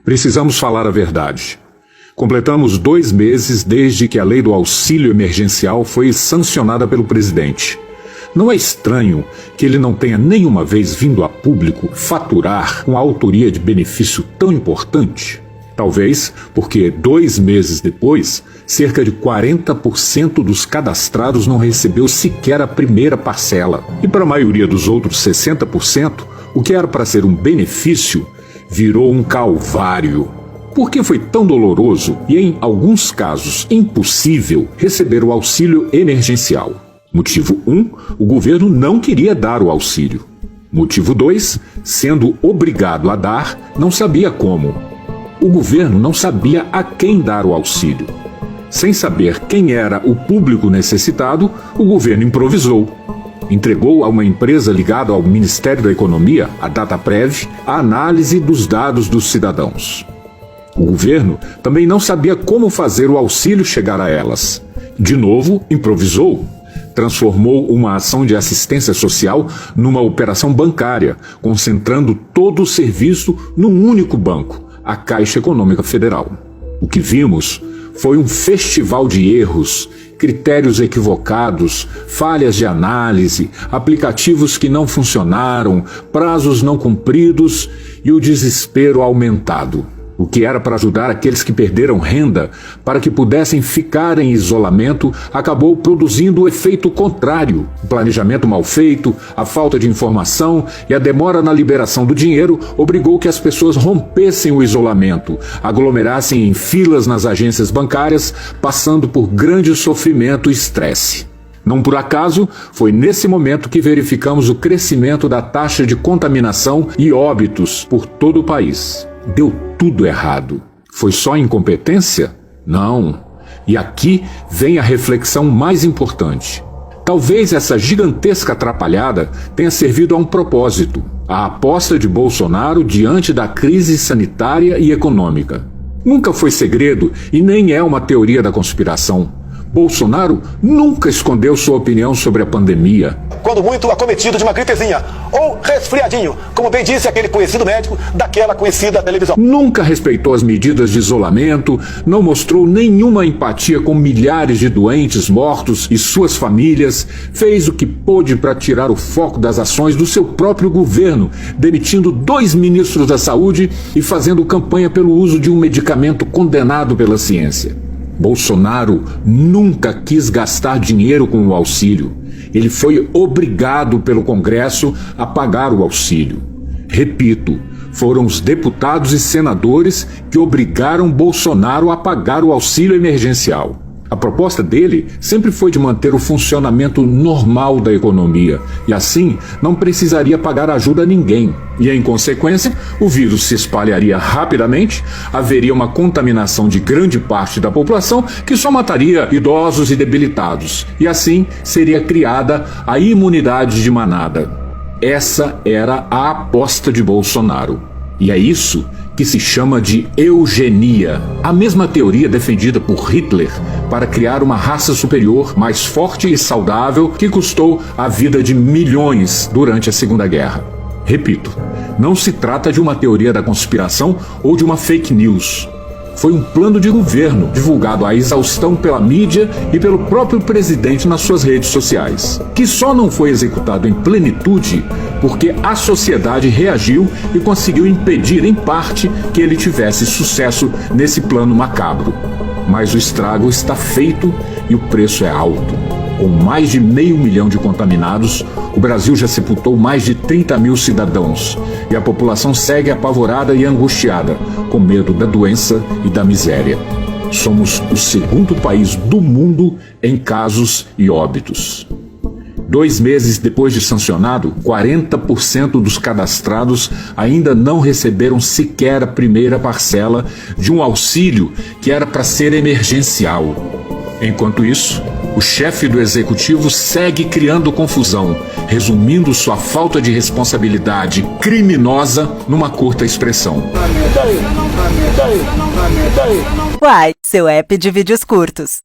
Precisamos falar a verdade. Completamos 2 meses desde que a lei do auxílio emergencial foi sancionada pelo presidente. Não é estranho que ele não tenha nenhuma vez vindo a público faturar com a autoria de benefício tão importante? Talvez porque 2 meses depois, cerca de 40% dos cadastrados não recebeu sequer a primeira parcela. E para a maioria dos outros 60%, o que era para ser um benefício virou um calvário. Por que foi tão doloroso e, em alguns casos, impossível receber o auxílio emergencial? Motivo 1, o governo não queria dar o auxílio. Motivo 2, sendo obrigado a dar, não sabia como. O governo não sabia a quem dar o auxílio. Sem saber quem era o público necessitado, o governo improvisou. Entregou a uma empresa ligada ao Ministério da Economia, a Dataprev, a análise dos dados dos cidadãos. O governo também não sabia como fazer o auxílio chegar a elas. De novo, improvisou. Transformou uma ação de assistência social numa operação bancária, concentrando todo o serviço num único banco, a Caixa Econômica Federal. O que vimos foi um festival de erros, critérios equivocados, falhas de análise, aplicativos que não funcionaram, prazos não cumpridos e o desespero aumentado. O que era para ajudar aqueles que perderam renda para que pudessem ficar em isolamento acabou produzindo o efeito contrário. O planejamento mal feito, a falta de informação e a demora na liberação do dinheiro obrigou que as pessoas rompessem o isolamento, aglomerassem em filas nas agências bancárias, passando por grande sofrimento e estresse. Não por acaso, foi nesse momento que verificamos o crescimento da taxa de contaminação e óbitos por todo o país. Deu tudo errado. Foi só incompetência? Não. E aqui vem a reflexão mais importante. Talvez essa gigantesca atrapalhada tenha servido a um propósito: a aposta de Bolsonaro diante da crise sanitária e econômica. Nunca foi segredo e nem é uma teoria da conspiração. Bolsonaro nunca escondeu sua opinião sobre a pandemia. Quando muito acometido de uma gripezinha ou resfriadinho, como bem disse aquele conhecido médico daquela conhecida televisão. Nunca respeitou as medidas de isolamento, não mostrou nenhuma empatia com milhares de doentes mortos e suas famílias, fez o que pôde para tirar o foco das ações do seu próprio governo, demitindo 2 ministros da saúde e fazendo campanha pelo uso de um medicamento condenado pela ciência. Bolsonaro nunca quis gastar dinheiro com o auxílio. Ele foi obrigado pelo Congresso a pagar o auxílio. Repito, foram os deputados e senadores que obrigaram Bolsonaro a pagar o auxílio emergencial. A proposta dele sempre foi de manter o funcionamento normal da economia e assim não precisaria pagar ajuda a ninguém. E em consequência, o vírus se espalharia rapidamente, haveria uma contaminação de grande parte da população que só mataria idosos e debilitados. E assim seria criada a imunidade de manada. Essa era a aposta de Bolsonaro. E é isso que se chama de eugenia, a mesma teoria defendida por Hitler para criar uma raça superior, mais forte e saudável, que custou a vida de milhões durante a Segunda Guerra. Repito, não se trata de uma teoria da conspiração ou de uma fake news. Foi um plano de governo, divulgado à exaustão pela mídia e pelo próprio presidente nas suas redes sociais, que só não foi executado em plenitude porque a sociedade reagiu e conseguiu impedir, em parte, que ele tivesse sucesso nesse plano macabro. Mas o estrago está feito e o preço é alto. Com mais de 500 mil de contaminados, o Brasil já sepultou mais de 30 mil cidadãos e a população segue apavorada e angustiada, com medo da doença e da miséria. Somos o 2º país do mundo em casos e óbitos. 2 meses depois de sancionado, 40% dos cadastrados ainda não receberam sequer a primeira parcela de um auxílio que era para ser emergencial. Enquanto isso, o chefe do executivo segue criando confusão, resumindo sua falta de responsabilidade criminosa numa curta expressão. Uai, seu app de vídeos curtos.